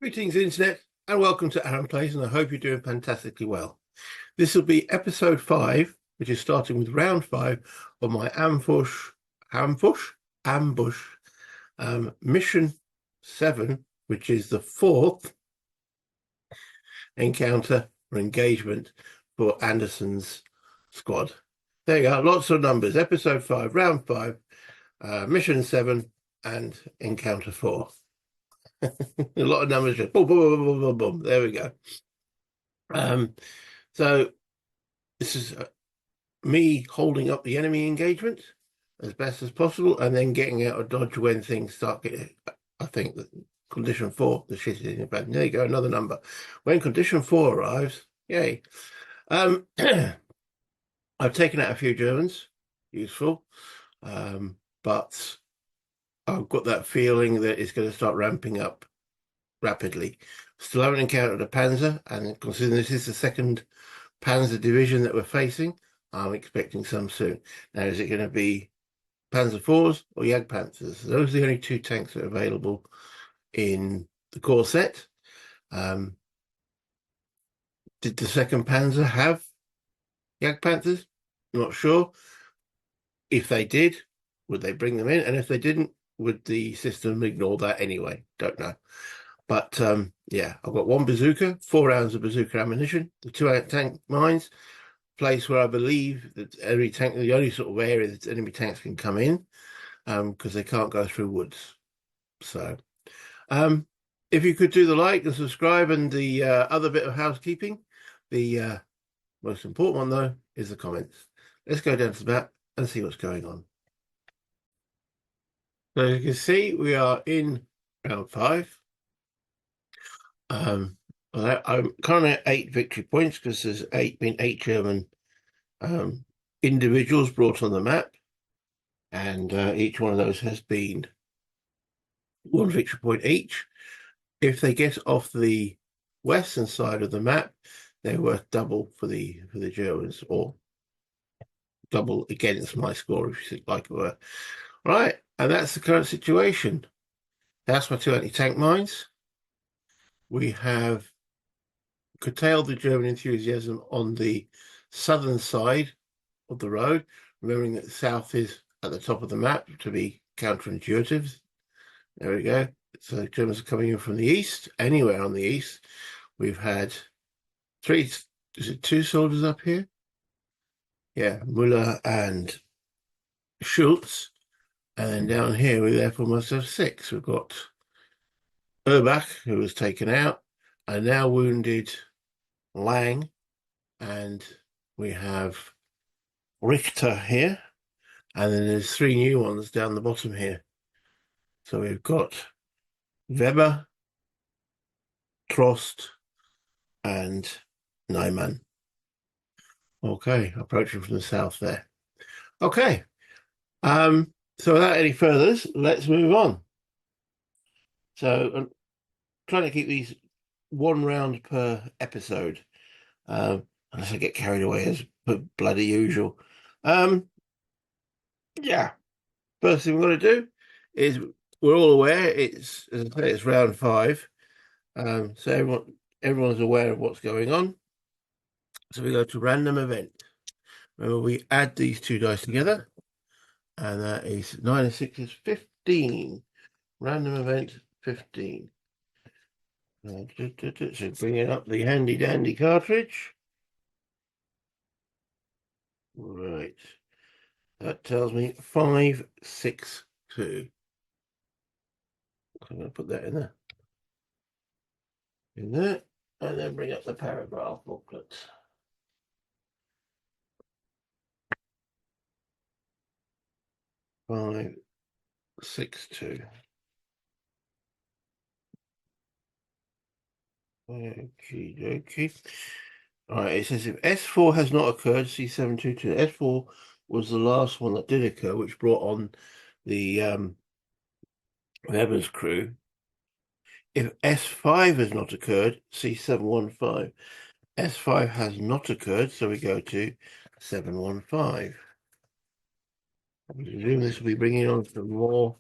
Greetings, Internet, and welcome to Aaron Plays, and I hope you're doing fantastically well. This will be episode 5, which is starting with round 5 of my ambush, mission 7, which is the 4th encounter or engagement for Anderson's squad. There you go, lots of numbers. Episode 5, round 5, mission 7, and encounter 4. A lot of numbers, just boom, boom, boom, boom, boom, boom. There we go. So this is me holding up the enemy engagement as best as possible, and then getting out of dodge when things start getting. I think that condition 4, the shit is in bad. There you go, another number. When condition 4 arrives, yay. I've taken out a few Germans, useful, but I've got that feeling that it's going to start ramping up rapidly. Still haven't encountered a Panzer, and considering this is the second Panzer division that we're facing, I'm expecting some soon. Now, is it going to be Panzer IVs or Jagdpanzers? Those are the only two tanks that are available in the core set. Did the second Panzer have Jagdpanzers? Not sure. If they did, would they bring them in? And if they didn't, would the system ignore that anyway? Don't know. But yeah, I've got one bazooka, 4 rounds of bazooka ammunition, the 2 tank mines, place where I believe that every tank, the only sort of area that enemy tanks can come in, because they can't go through woods. So if you could do the like and subscribe, and the other bit of housekeeping, the most important one though is the comments. Let's go down to the map and see what's going on. So as you can see, we are in round 5. I'm currently at 8 victory points because there's 8 German individuals brought on the map, and each one of those has been 1 victory point each. If they get off the western side of the map, they're worth double for the Germans, or double against my score, if you like it were. Right, and that's the current situation. That's my 2 anti-tank mines. We have curtailed the German enthusiasm on the southern side of the road, remembering that the south is at the top of the map to be counterintuitive. There we go. So the Germans are coming in from the east. Anywhere on the east, we've had 2 soldiers up here? Yeah, Muller and Schultz. And then down here, we therefore must have 6. We've got Urbach, who was taken out, and now wounded Lang, and we have Richter here, and then there's 3 new ones down the bottom here. So we've got Weber, Trost, and Neumann. Okay, approaching from the south there. Okay, so without any furthers, let's move on. So I'm trying to keep these 1 round per episode, unless I get carried away as bloody usual. Yeah, first thing we're going to do is, we're all aware it's, as I say, it's round 5, so everyone's aware of what's going on. So we go to random event. Remember, we add these 2 dice together, and that is 9 and 6 is 15. Random event 15. So bringing up the handy dandy cartridge. Right. That tells me 5, 6, 2. So I'm going to put that in there. In there. And then bring up the paragraph booklet. Five, 6, 2. Okay. All right, it says if S4 has not occurred, C722. S4 was the last one that did occur, which brought on the Weber's crew. If S5 has not occurred, C715. S5 has not occurred, so we go to 715. I presume this will be bringing on some more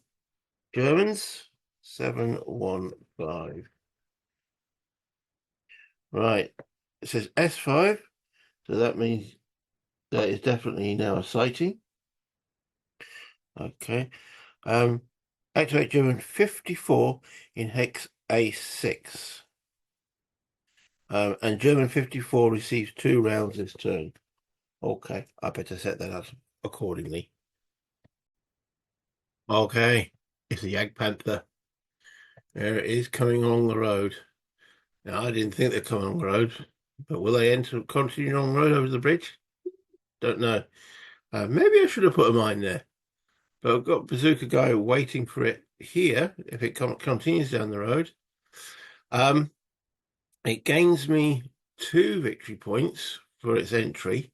Germans. 715. Right. It says S5, so that means that is definitely now a sighting. Okay. Um, Activate German 54 in hex A6. And German 54 receives 2 rounds this turn. Okay, I better set that up accordingly. Okay, it's a Jagdpanther. There it is coming along the road. Now, I didn't think they'd come along the road, but will they continue along the road over the bridge? Don't know. Maybe I should have put a mine there. But I've got Bazooka Guy waiting for it here if it continues down the road. It gains me 2 victory points for its entry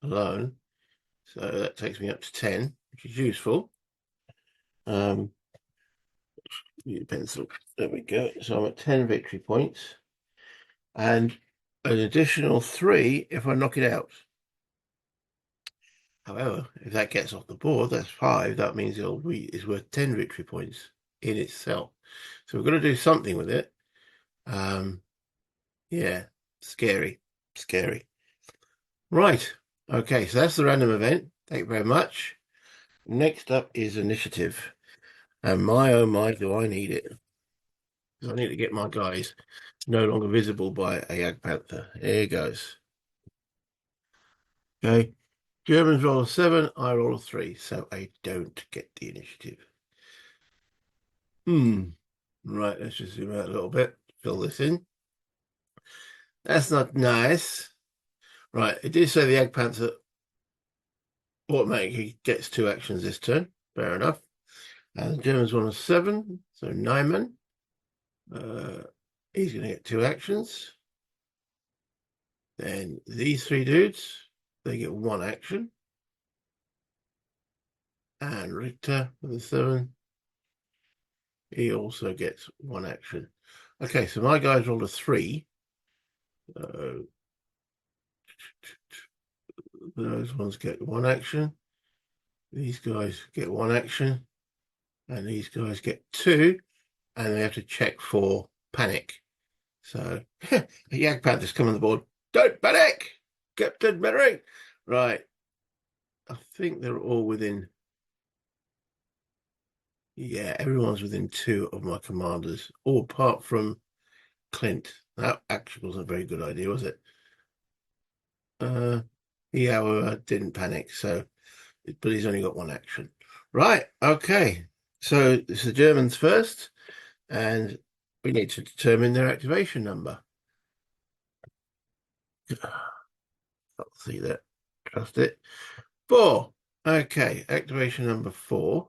alone. So that takes me up to 10, which is useful. Pencil. There we go. So I'm at 10 victory points. And an additional 3 if I knock it out. However, if that gets off the board, that's 5. That means it's worth 10 victory points in itself. So we've got to do something with it. Yeah, scary. Right. Okay, so that's the random event. Thank you very much. Next up is initiative. And my oh my, do I need it. I need to get my guys no longer visible by a Jagdpanther. Here goes. Okay. Germans roll a 7, I roll a 3, so I don't get the initiative. Right, let's just zoom out a little bit, fill this in. That's not nice. Right, it did say the Jagdpanther automatically gets 2 actions this turn. Fair enough. And the Germans roll a 7, so Nyman. He's going to get 2 actions. Then these 3 dudes, they get 1 action. And Richter with a 7, he also gets 1 action. Okay, so my guys rolled a 3. Those ones get 1 action. These guys get 1 action. And these guys get 2. And they have to check for panic. So, the Jagdpanther's come on the board. Don't panic! Captain Merrick! Right. I think they're all within. Yeah, everyone's within 2 of my commanders, all apart from Clint. That actually wasn't a very good idea, was it? Yeah, well, didn't panic, so but he's only got 1 action. Right, okay. So it's the Germans first, and we need to determine their activation number. I'll see that. Trust it. 4. Okay, activation number 4.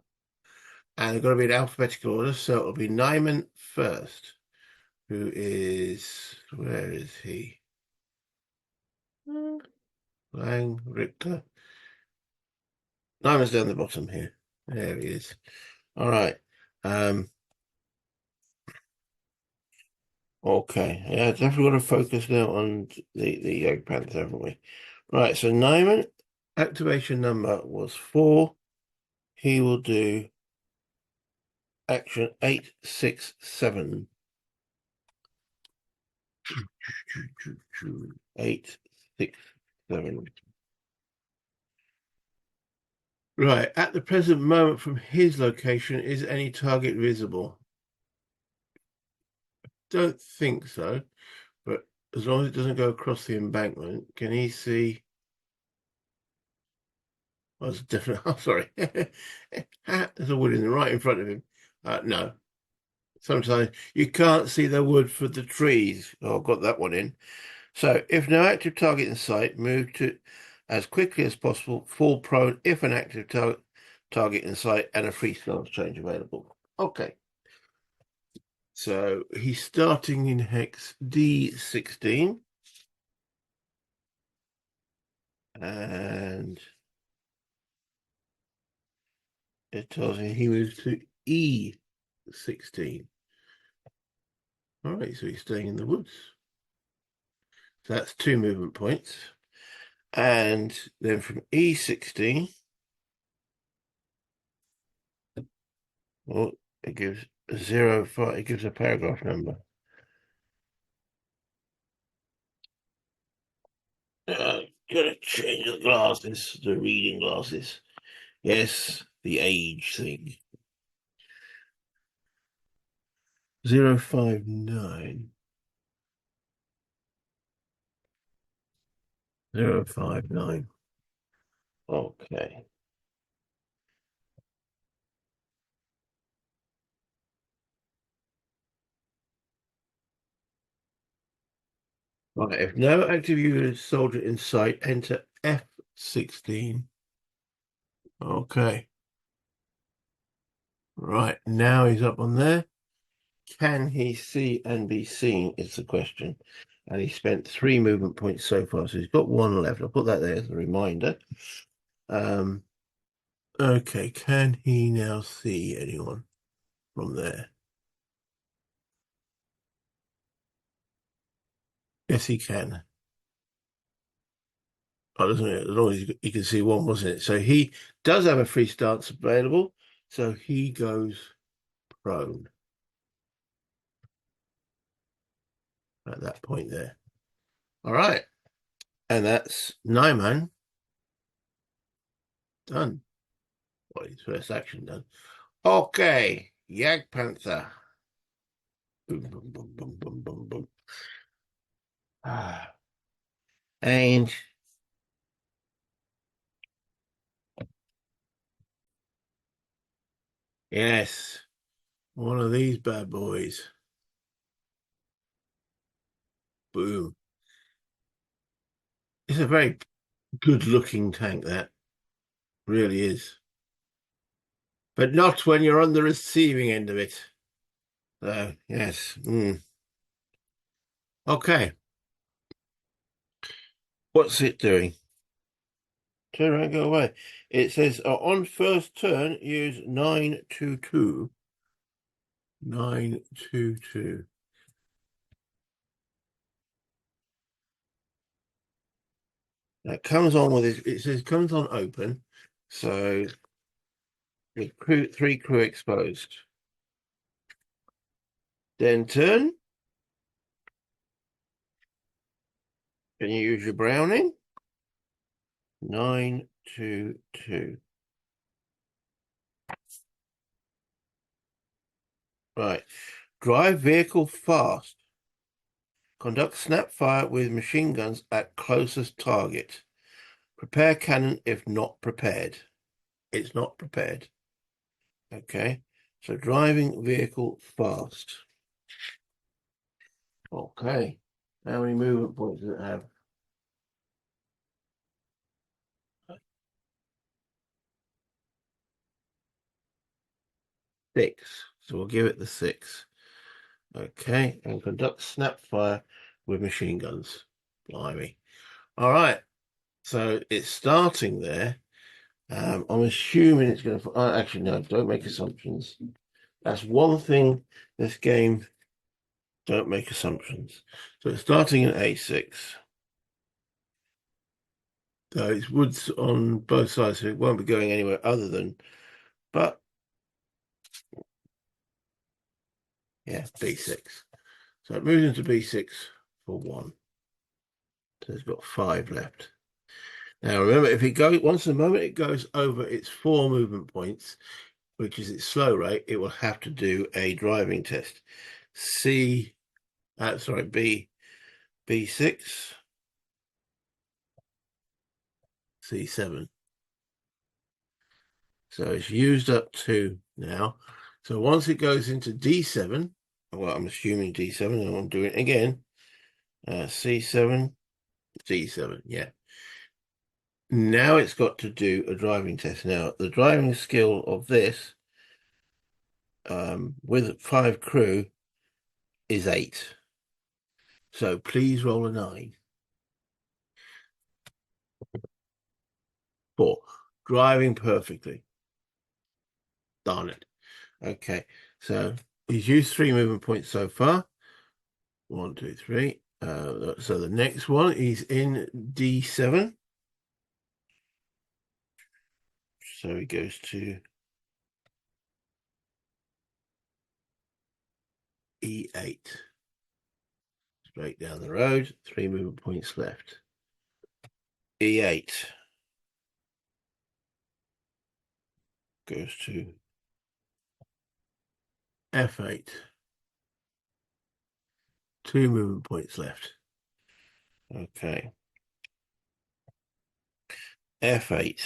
And they've got to be in alphabetical order, so it'll be Nyman first, who is, where is he? Lang, Richter. Nyman's down the bottom here. There he is. All right. Okay. Yeah, definitely got to focus now on the Jagdpanther, haven't we? Right, so Nyman, activation number was 4. He will do action 8, 6, 7. 8, 6, 7. Right, at the present moment from his location, is any target visible? Don't think so, but as long as it doesn't go across the embankment, can he see? Oh, it's definitely. I'm sorry. There's a wood right in front of him. No. Sometimes you can't see the wood for the trees. Oh, I've got that one in. So, if no active target in sight, move to as quickly as possible. Fall prone if an active target in sight and a free stance change available. Okay. So he's starting in hex D16. And it tells me he moves to E16. All right, so he's staying in the woods. So that's 2 movement points. And then from E16, well, it gives 0, 5, it gives a paragraph number. Gotta change the glasses, the reading glasses. Yes, the age thing. 059. 059. Okay. Right, if no active unit soldier in sight, enter F16. Okay. Right, now he's up on there. Can he see and be seen is the question. And he spent 3 movement points so far, so he's got 1 left. I'll put that there as a reminder. Um, okay, can he now see anyone from there? Yes, he can. Oh, doesn't it? As long as he can see one, wasn't it? So he does have a free stance available, so he goes prone at that point there. All right. And that's Nyman done. Well, his first action done. Okay, Panzer. Boom, boom, boom, boom, boom, boom, boom. Ah. And yes, one of these bad boys. Boom. It's a very good looking tank, that really is. But not when you're on the receiving end of it. So, yes. Okay. What's it doing? Turn around, go away. It says on first turn, use 922. 922. That comes on with it. It says comes on open. So with 3 crew exposed. Then turn. Can you use your Browning? 922. Right. Drive vehicle fast. Conduct snap fire with machine guns at closest target. Prepare cannon if not prepared. It's not prepared. Okay. So driving vehicle fast. Okay. How many movement points does it have? 6. So we'll give it the 6. Okay. And conduct snap fire with machine guns. Blimey. All right. So it's starting there. I'm assuming it's going to. Actually, no, don't make assumptions. That's one thing this game. Don't make assumptions. So it's starting at A6. So it's woods on both sides, so it won't be going anywhere other than. But yeah, B6. So it moves into B6 for 1. So it's got 5 left. Now remember, if it goes once the moment it goes over its 4 movement points, which is its slow rate, it will have to do a driving test. B6, C7. So it's used up 2 now. So once it goes into D7, well, I'm assuming D7, and I'm doing it again. C7, D7, yeah. Now it's got to do a driving test. Now, the driving skill of this, with 5 crew, is 8. So please roll a 9. 4. Driving perfectly. Darn it. Okay, so he's used 3 movement points so far. 1, 2, 3. So the next one, he's in D7. So he goes to E8. Straight down the road, 3 movement points left. E8 goes to F8. 2 movement points left. Okay. F8.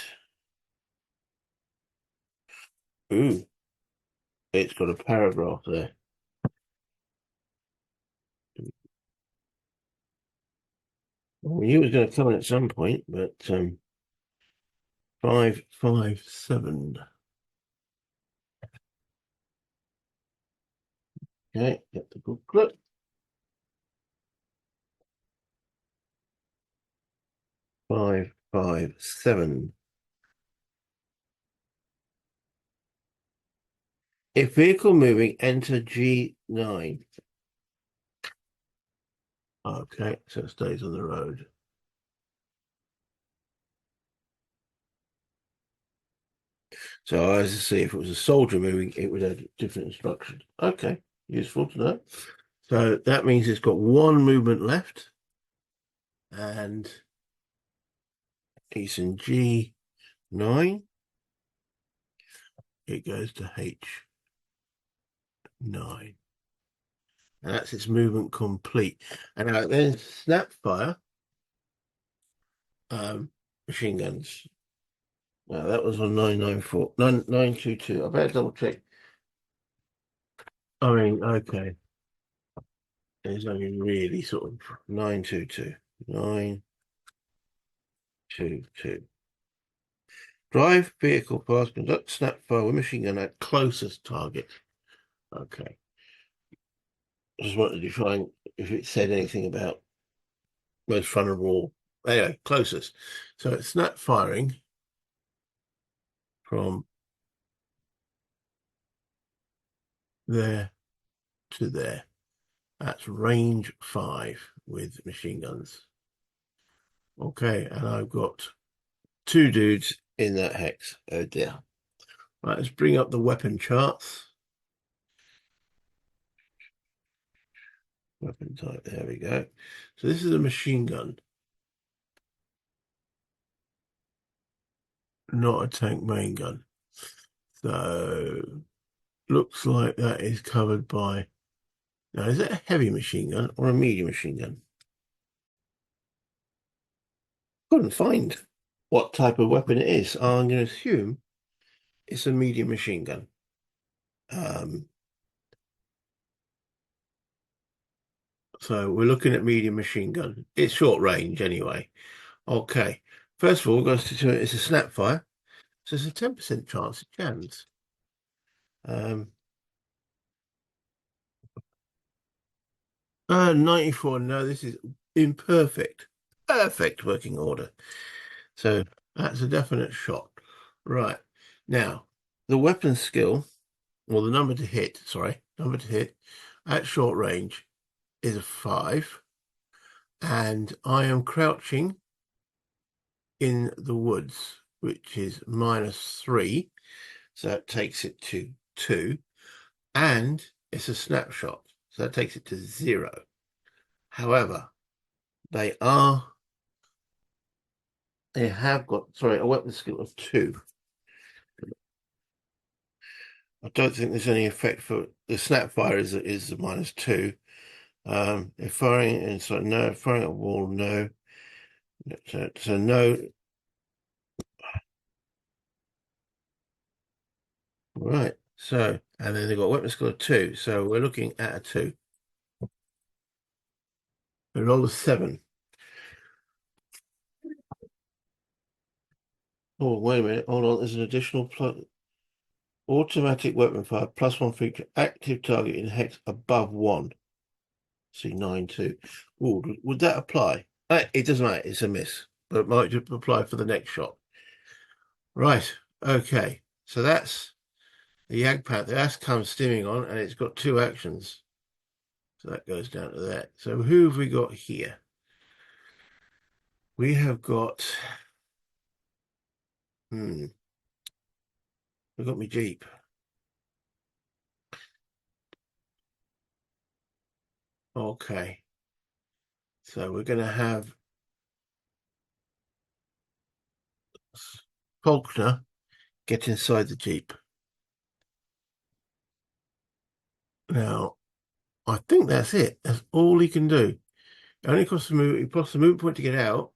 Ooh, it's got a paragraph there. We knew it was going to come in at some point, but 557. Okay, get the booklet. 557. If vehicle moving, enter G9. Okay, so it stays on the road. So as I see, if it was a soldier moving, it would have different instructions. Okay, useful to know. So that means it's got 1 movement left, and he's in G9. It goes to H9. And that's its movement complete. And now then snap fire machine guns. Now that was on 994, 922. I better double check. I mean, okay. It's only really sort of 922. 922. Drive vehicle past, conduct snap fire with machine gun at closest target. Okay. I just wanted to find if it said anything about most vulnerable. Anyway, closest. So it's snap firing from there to there. That's range 5 with machine guns. Okay, and I've got 2 dudes in that hex. Oh dear. Right, let's bring up the weapon charts. Weapon type, there we go. So this is a machine gun, not a tank main gun. So looks like that is covered by. Now, is it a heavy machine gun or a medium machine gun? Couldn't find what type of weapon it is. I'm going to assume it's a medium machine gun. So we're looking at medium machine gun. It's short range anyway. Okay. First of all, we're going to do it's a snap fire. So there's a 10% chance it jams. 94. No, this is imperfect. Perfect working order. So that's a definite shot. Right. Now, the weapon skill, or the number to hit, sorry, number to hit at short range is a 5. And I am crouching in the woods, which is -3. So that takes it to 2. And it's a snapshot. So that takes it to 0. However, they have got, sorry, a weapon skill of 2. I don't think there's any effect for the snap fire is the -2. If firing and so no, firing at wall, no. So no. Right. So and then they've got weapon skill of 2. So we're looking at a 2. We roll a 7. Oh, wait a minute. Hold on. There's an additional plus automatic weapon fire +1 feature active target in hex above 1. See 9-2. Oh, would that apply? It doesn't matter. It's a miss, but it might just apply for the next shot. Right. Okay. So that's the Jagdpanther. That's come steaming on, and it's got 2 actions. So that goes down to that. So who have we got here? We have got. We've got my Jeep. Okay. So we're going to have Faulkner get inside the Jeep. Now, I think that's it. That's all he can do. It only costs he costs the movement point to get out,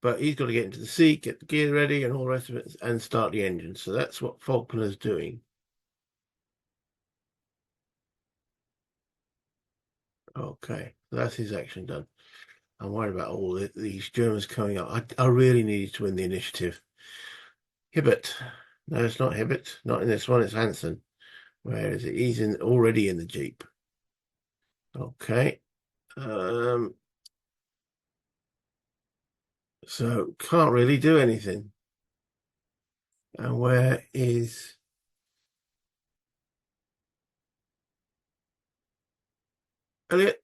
but he's got to get into the seat, get the gear ready, and all the rest of it, and start the engine. So that's what Faulkner's doing. Okay, that's his action done. I'm worried about all these Germans coming up. I really needed to win the initiative. Hibbert. No, it's not Hibbert. Not in this one. It's Hansen. Where is it? He's already in the Jeep. Okay. So can't really do anything. And where is Elliot?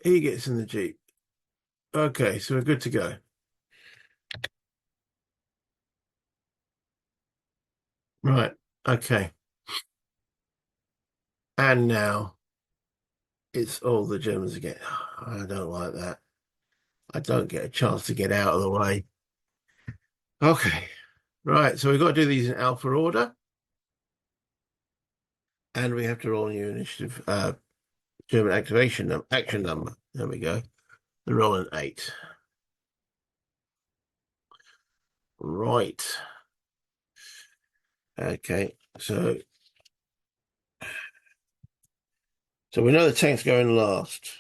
He gets in the Jeep. Okay, so we're good to go. Right. Okay. And now it's all the Germans again. I don't like that. I don't get a chance to get out of the way. Okay. Right. So we've got to do these in alpha order. And we have to roll a new initiative, German action number. There we go. The roll an 8. Right. Okay. So we know the tank's going last.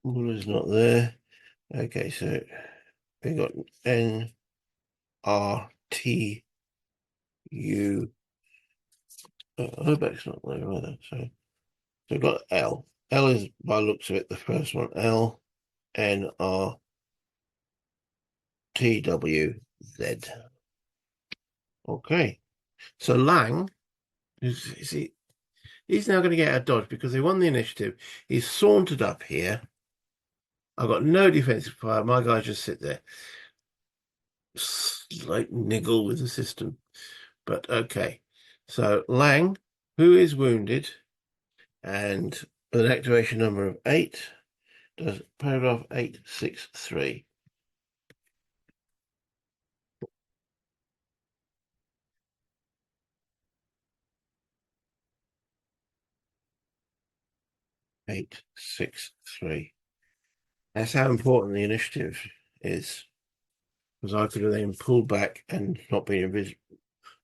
Muller's not there. Okay, so we got N R T U. Herbeck's not there either. So we've got L. L is, by looks of it, the first one. L N R T W Z. Okay. So Lang he's now going to get out of dodge because they won the initiative. He's sauntered up here. I've got no defensive fire. My guys just sit there. Slight niggle with the system. But okay. So Lang, who is wounded, and with an activation number of 8, does paragraph 863. Eight, 6, 3. That's how important the initiative is. Because I could have then pulled back and not been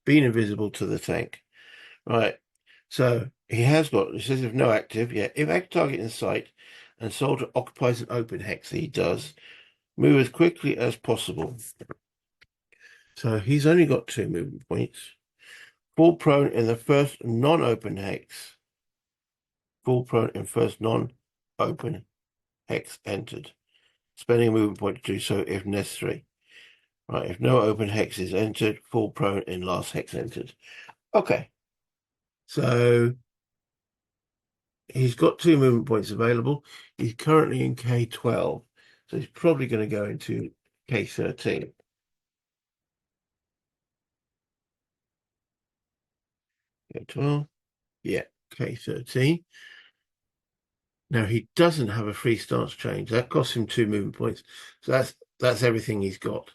invisible to the tank. Right. So he has got, it says if no active, yeah. If active target in sight and soldier occupies an open hex, he does, move as quickly as possible. So he's only got 2 movement points. Fall prone in the first non-open hex. Fall prone in first non-open hex entered. Spending a movement point to do so if necessary. Right, if no open hex is entered, fall prone in last hex entered. Okay. So he's got 2 movement points available. He's currently in K12. So he's probably going to go into K13. K12. Yeah, K13. Now he doesn't have a free stance change. That costs him 2 movement points. So that's everything he's got.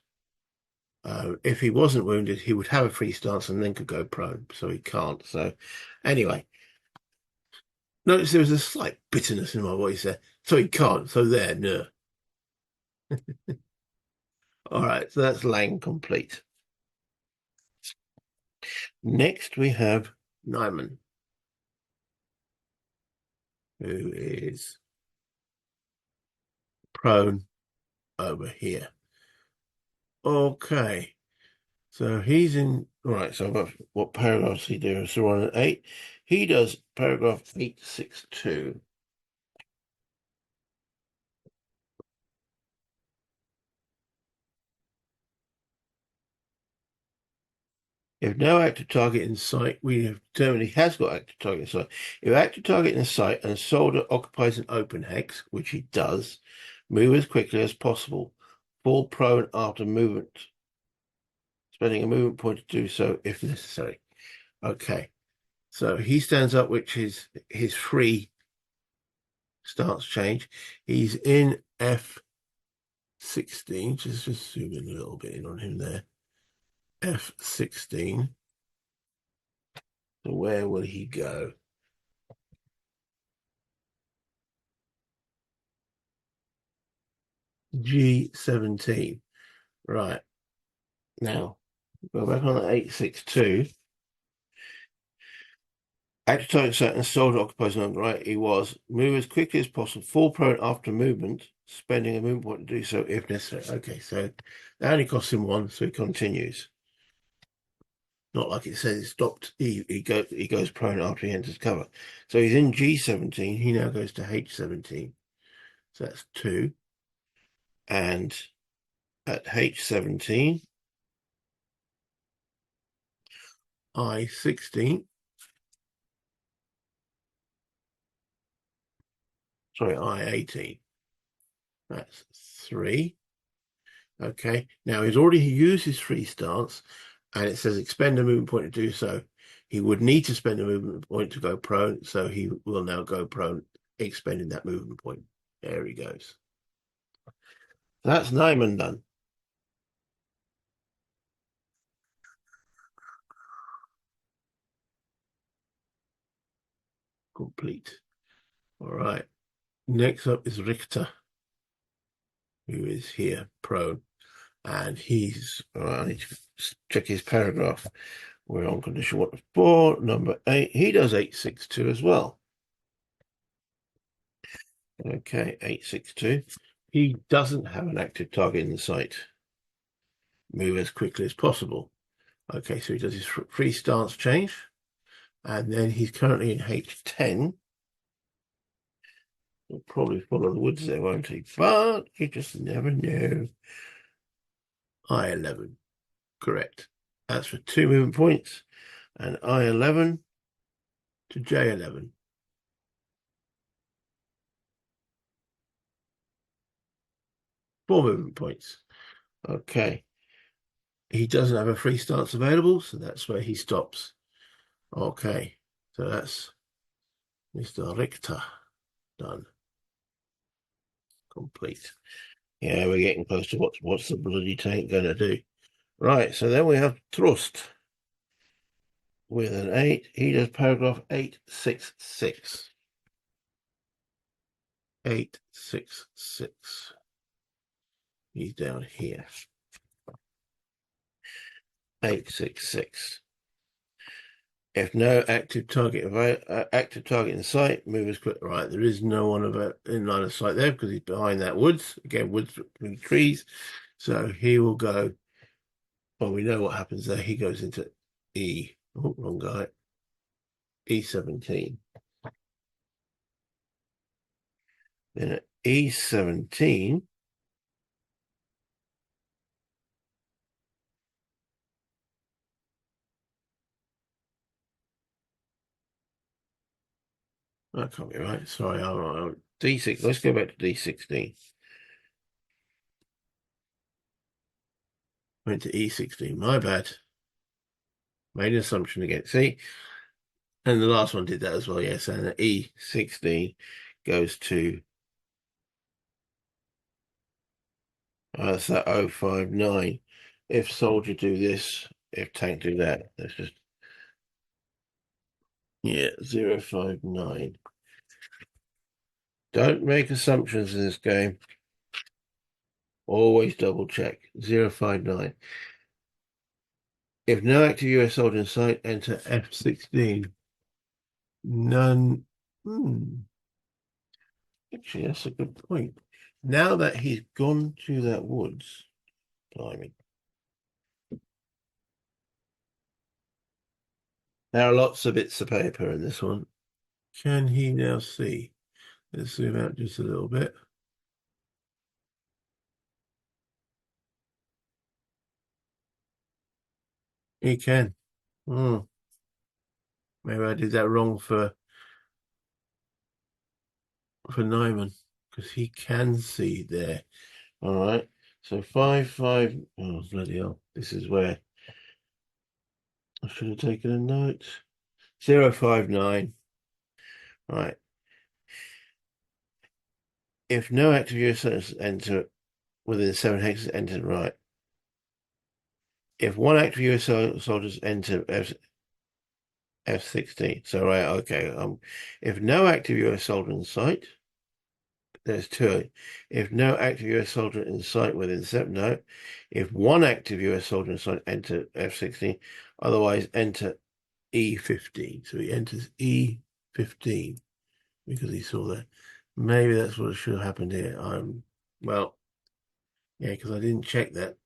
If he wasn't wounded, he would have a free stance and then could go prone. So he can't. So anyway, notice there was a slight bitterness in my voice there. So he can't. So there, no. All right. So that's Lang complete. Next we have Nyman, who is prone over here. Okay. So he's in, right, so I've got, what paragraphs he does? So we're on 8. He does paragraph 862. If no active target in sight, we have determined he has got active target in sight. If active target in sight and soldier occupies an open hex, which he does, move as quickly as possible. Fall prone after movement, spending a movement point to do so if necessary. Okay. So he stands up, which is his free stance change. He's in F16. Just zoom in a little bit in on him there. F16. So where will he go? G17. Right. Now, go back on the 862. Active target set and soldier occupies on the right. He was move as quickly as possible, fall prone after movement, spending a movement point to do so if necessary. Okay, so that only costs him one, so he continues. Not like it says he stopped. He goes prone after he enters cover. So he's in G17. He now goes to H17. So that's two. And at H17, I16. Sorry, I18. That's three. Okay. Now he's already used his free stance, and it says expend a movement point to do so. He would need to spend a movement point to go prone, so he will now go prone, expending that movement point. There he goes. That's Nyman done. Complete. All right. Next up is Richter, who is here prone, and he's. All right, I need to check his paragraph. We're on condition 1 of 4, number 8. He does 862 as well. Okay, 862. He doesn't have an active target in the sight. Move as quickly as possible. Okay, so he does his free stance change, and then he's currently in H10. He'll probably follow the woods there, won't he? But you just never know. I11, correct. That's for 2 movement points, and I11 to J11. 4 movement points. Okay. He doesn't have a free stance available, so that's where he stops. Okay, so that's Mr. Richter done. Complete. Yeah, we're getting close to what's the bloody tank going to do. Right, so then we have Trust with an 8. He does paragraph 866. 866. He's down here. 866. If no active target in sight, move as quick. Right, there is no one in line of sight there because he's behind that woods. Again, woods between trees. So he will go. Well, we know what happens there. He goes into E. Oh, wrong guy. E17. Then at E17, that can't be right. Sorry, I'm D6. Let's go back to D16. Went to E16. My bad. Made an assumption again. See? And the last one did that as well, yes. And E16 goes to that's that 059. If soldier do this, if tank do that. That's just yeah, 059. Don't make assumptions in this game. Always double check. 059. If no active US soldier in sight, enter F16. None. Actually, that's a good point. Now that he's gone to that woods, blimey. There are lots of bits of paper in this one. Can he now see? Let's zoom out just a little bit. He can. Maybe I did that wrong for Nyman because he can see there. All right. So 5, 5. Oh, bloody hell. This is where I should have taken a note. 059. Right. If no active US enter within 7 hexes, enter right. If one active US soldiers enter F-16. So, right, okay. If no active US soldier in sight, there's two. If no active US soldier in sight within 7, no. If one active US soldier in sight, enter F-16. Otherwise, enter E-15. So he enters E-15 because he saw that. Maybe that's what should have happened here. Well, yeah, because I didn't check that.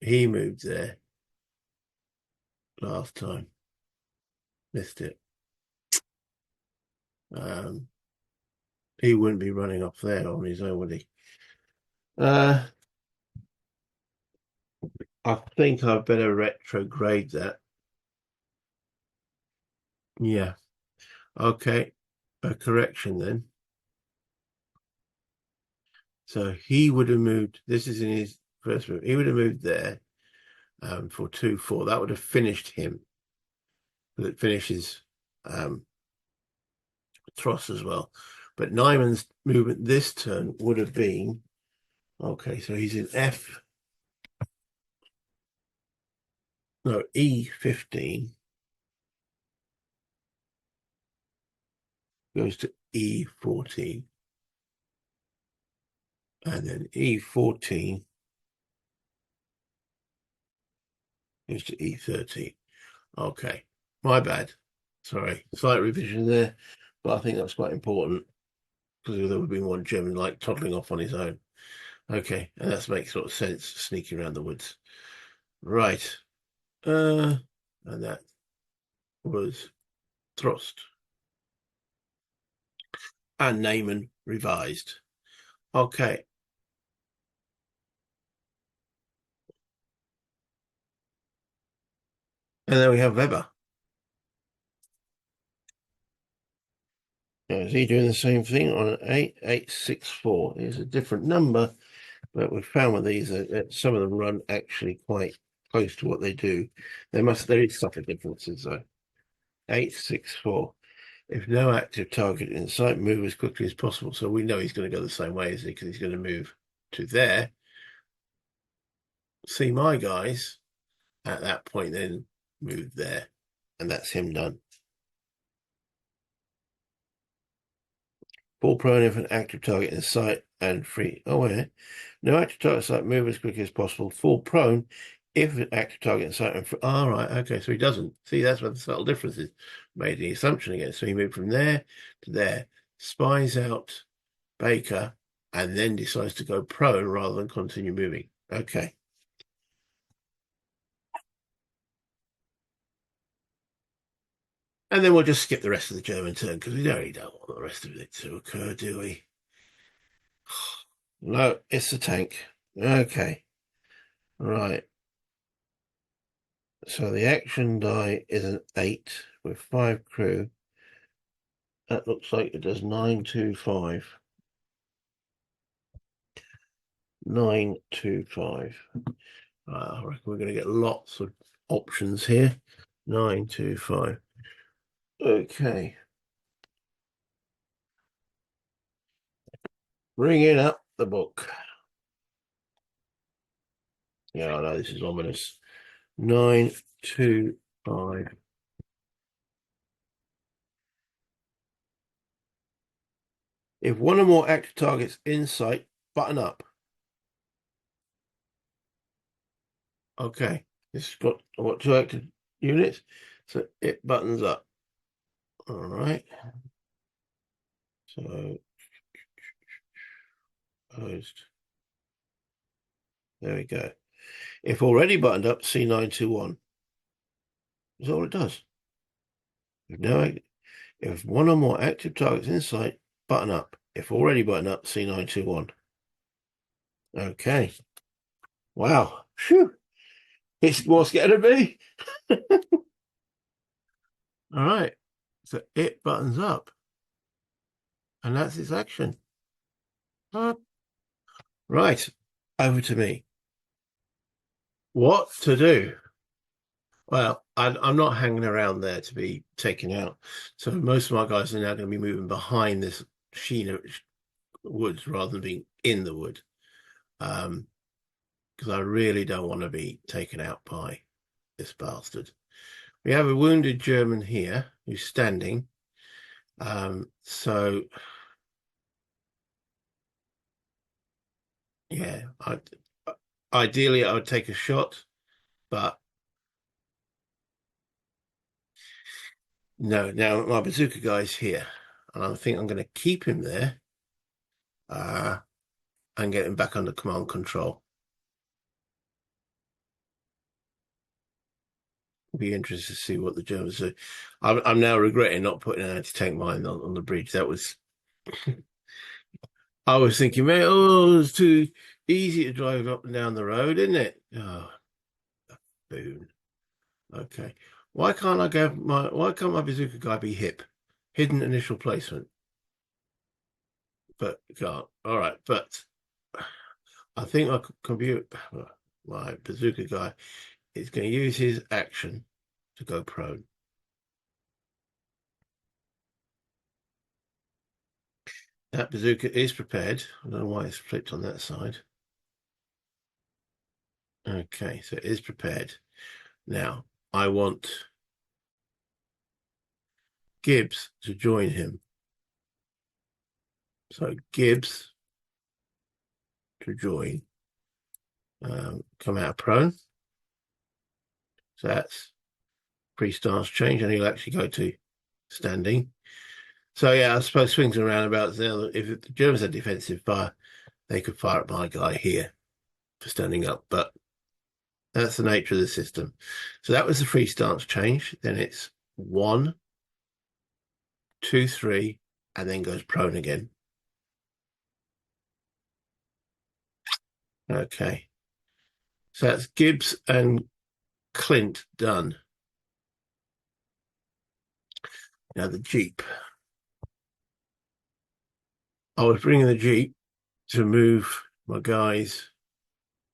He moved there last time. Missed it. He wouldn't be running off there on his own, would he? I think I better retrograde that. Yeah. Okay. A correction then. So he would have moved. This is in his first move. He would have moved there for 2-4. That would have finished him. It finishes Tross as well. But Nyman's movement this turn would have been okay. So he's in E-15 goes to E-14, and then E-14 goes to E-13. Okay, my bad. Sorry, slight revision there, but I think that's quite important because there would be one German like toddling off on his own. Okay, and that makes sort of sense, sneaking around the woods. Right, and that was Thrust and Neyman revised. Okay, and then we have Weber. Now, is he doing the same thing on an 8864? It's a different number, but we found with these that some of them run actually quite close to what they do. There is subtle differences though. 864. If no active target in sight, move as quickly as possible. So we know he's going to go the same way, isn't he? Because he's going to move to there. See my guys at that point, then move there. And that's him done. Fall prone if an active target in sight and free. Oh, wait. No active target in sight, move as quickly as possible. Fall prone if an active target in sight and free. All right. Okay. So he doesn't. See, that's where the subtle difference is. Made the assumption again. So he moved from there to there, spies out Baker, and then decides to go prone rather than continue moving. Okay. And then we'll just skip the rest of the German turn because we really don't want the rest of it to occur, do we? No, it's the tank. Okay. Right. So the action die is an 8 with 5 crew. That looks like it does 925. 925. I reckon we're going to get lots of options here. 925. Okay. Bringing up the book. Yeah, I know this is ominous. 925. If one or more active targets in sight, button up. Okay, it's got what 2 active units, so it buttons up. All right. So closed. There we go. If already buttoned up, C921. That's all it does. If one or more active targets in sight, button up. If already buttoned up, C921. Okay. Wow. Phew. It's what's going to be. All right. So it buttons up. And that's its action. Right. Over to me. What to do? Well, I'm not hanging around there to be taken out. So most of my guys are now going to be moving behind this sheen of woods rather than being in the wood. Because I really don't want to be taken out by this bastard. We have a wounded German here who's standing. So yeah, ideally I would take a shot, but no. Now my bazooka guy's here, and I think I'm going to keep him there uh, and get him back under command control. Be interested to see what the Germans do. I'm now regretting not putting an anti-tank mine on the bridge. That was, I was thinking, man, oh, it's too easy to drive up and down the road, isn't it? Oh, boon. Okay. Why can't my bazooka guy be hip? Hidden initial placement. But can't. All right, but I think my bazooka guy is going to use his action to go prone. That bazooka is prepared. I don't know why it's flipped on that side. Okay, so it is prepared. Now, I want Gibbs to join him. So Gibbs to join. Come out prone. So that's pre-stance change, and he'll actually go to standing. So yeah, I suppose swings and roundabouts. If the Germans had defensive fire, they could fire at my guy here for standing up, but that's the nature of the system. So that was the free stance change. Then it's 1, 2, 3, and then goes prone again. Okay. So that's Gibbs and Clint done. Now the Jeep. I was bringing the Jeep to move my guys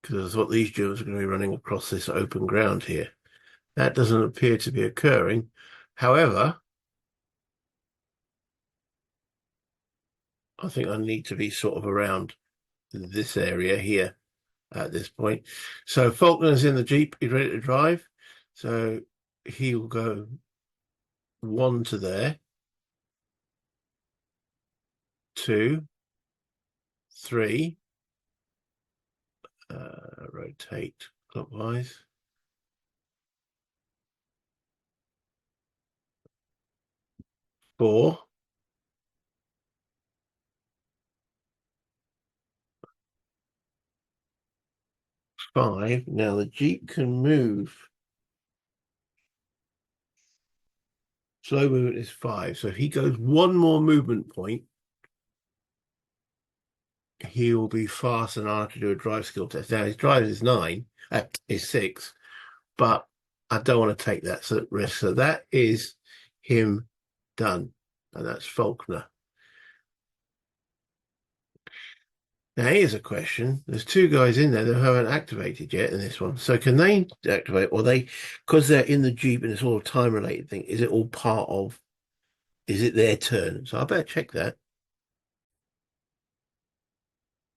because I thought these Germans are going to be running across this open ground here. That doesn't appear to be occurring. However, I think I need to be sort of around this area here at this point. So Faulkner's in the Jeep. He's ready to drive. So he'll go 1 to there, 2, 3, rotate clockwise. 4, 5. Now the Jeep can move. Slow movement is 5. So if he goes 1 more movement point, he will be fast and I'll have to do a drive skill test. Now his drive is 6, but I don't want to take that risk. So that is him done. And that's Faulkner. Now here's a question. There's 2 guys in there that haven't activated yet in this one. So can they activate, or because they're in the Jeep and it's all a time related thing, is it their turn? So I better check that.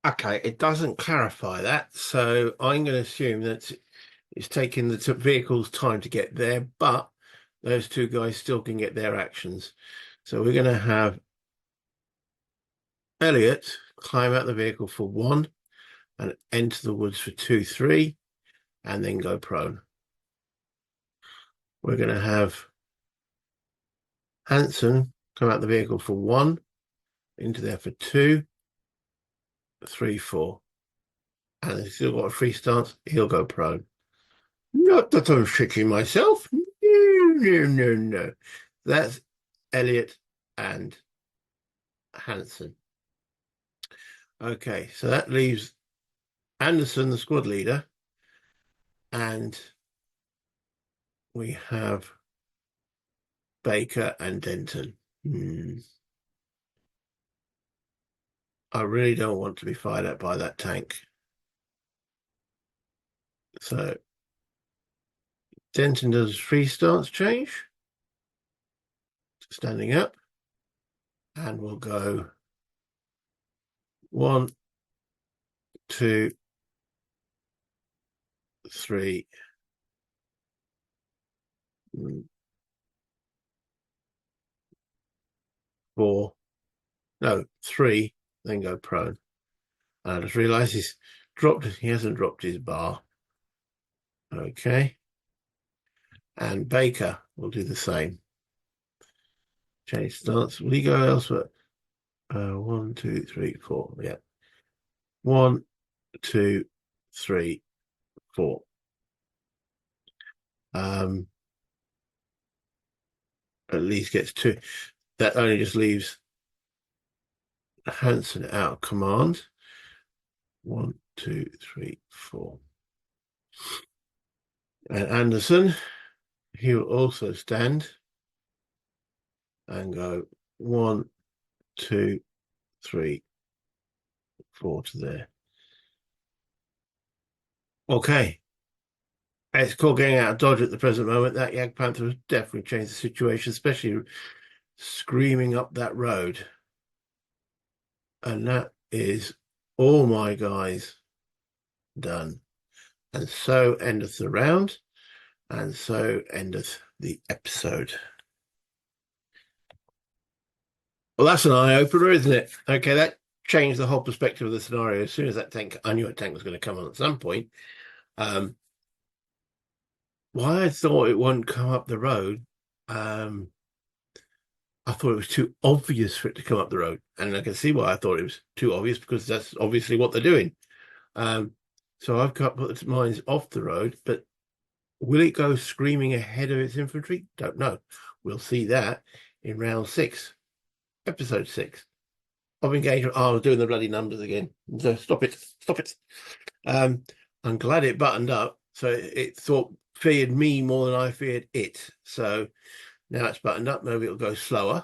Okay, it doesn't clarify that. So I'm going to assume that it's taking the vehicle's time to get there, but those 2 guys still can get their actions. So we're going to have Elliot climb out the vehicle for 1 and enter the woods for 2, 3, and then go prone. We're going to have Hanson come out the vehicle for 1, into there for 2, 3, 4. And he's still got a free stance. He'll go prone. Not that I'm shitting myself. No. That's Elliot and Hanson. Okay, so that leaves Anderson, the squad leader, and we have Baker and Denton. I really don't want to be fired at by that tank. So Denton does free stance change, standing up, and we'll go 1, 2, 3, 4, no, 3, then go prone. And I just realised he hasn't dropped his bar. Okay. And Baker will do the same. Change stance. Will he go elsewhere? 1, 2, 3, 4. Yeah. 1, 2, 3, 4. At least gets 2. That only just leaves Hansen out of command. 1, 2, 3, 4. And Anderson, he will also stand and go 1, 2, 3, 4 to there. Okay. It's called getting out of dodge at the present moment. That Jagdpanther has definitely changed the situation, especially screaming up that road. And that is all my guys done. And so endeth the round, and so endeth the episode. Well, that's an eye-opener, isn't it? Okay, that changed the whole perspective of the scenario. As soon as that tank, I knew a tank was going to come on at some point. Why I thought it wouldn't come up the road, I thought it was too obvious for it to come up the road. And I can see why I thought it was too obvious, because that's obviously what they're doing. So I've got put the mines off the road, but will it go screaming ahead of its infantry? Don't know. We'll see that in round 6, episode 6 of engagement. Oh, I was doing the bloody numbers again. So stop it. Stop it. I'm glad it buttoned up. So it feared me more than I feared it. So now it's buttoned up. Maybe it'll go slower.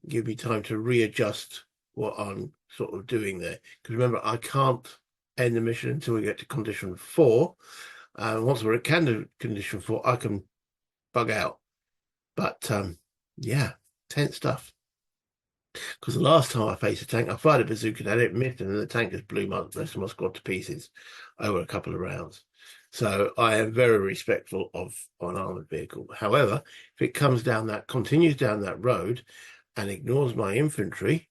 Give me time to readjust what I'm sort of doing there. Because remember, I can't end the mission until we get to condition 4. Once we're at condition 4, I can bug out. But yeah, tense stuff. Because the last time I faced a tank, I fired a bazooka at it, missed, and then the tank just blew the rest of my squad to pieces over a couple of rounds. So I am very respectful of an armored vehicle. However, if it continues down that road and ignores my infantry,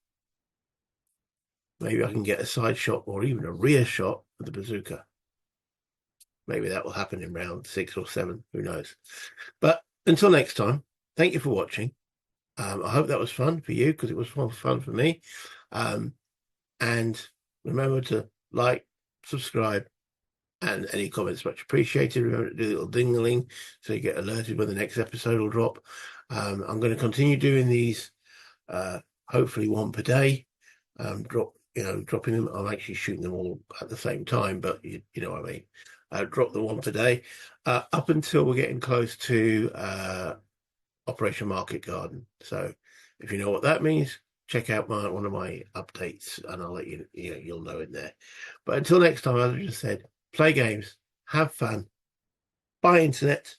maybe I can get a side shot or even a rear shot with the bazooka. Maybe that will happen in round 6 or 7. Who knows? But until next time, thank you for watching. I hope that was fun for you, because it was fun for me. And remember to like, subscribe, and any comments much appreciated. Remember to do a little ding-a-ling so you get alerted when the next episode will drop. I'm going to continue doing these, hopefully one per day. Dropping them. I'm actually shooting them all at the same time, but you know what I mean. Drop them one per day up until we're getting close to Operation Market Garden. So if you know what that means, check out one of my updates, and I'll let you'll know in there. But until next time, as I just said, play games, have fun, buy internet,